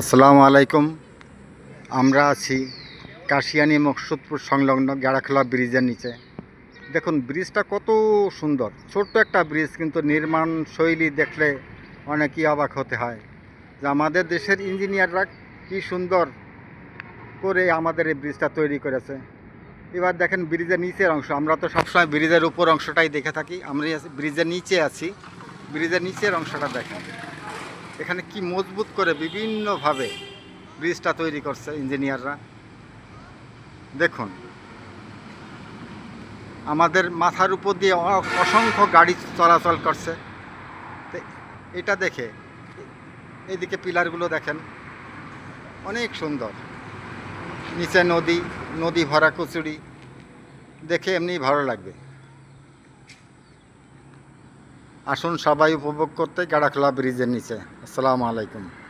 আসসালামু আলাইকুম। আমরা আছি কাশিয়ানী মকসুদপুর সংলগ্ন গাড়াখোলা ব্রিজের নিচে। দেখুন ব্রিজটা কত সুন্দর, ছোট্ট একটা ব্রিজ, কিন্তু নির্মাণ শৈলী দেখলে অনেকই অবাক হতে হয় যে আমাদের দেশের ইঞ্জিনিয়াররা কি সুন্দর করে আমাদের এই ব্রিজটা তৈরি করেছে। এবার দেখেন ব্রিজের নিচের অংশ, আমরা তো সবসময় ব্রিজের উপর অংশটাই দেখে থাকি, আমরা ব্রিজের নিচে আছি। ব্রিজের নিচের অংশটা দেখেন, এখানে কি মজবুত করে বিভিন্নভাবে ব্রিজটা তৈরি করছে ইঞ্জিনিয়াররা। দেখুন আমাদের মাথার উপর দিয়ে অসংখ্য গাড়ি চলাচল করছে। তো এটা দেখে এইদিকে পিলারগুলো দেখেন, অনেক সুন্দর। নিচে নদী, নদী ভরা কচুরি, দেখে এমনি ভালো লাগবে। আসুন সবাই উপভোগ করতে গাড়াখোলা ব্রিজের নিচে। আসসালামু আলাইকুম।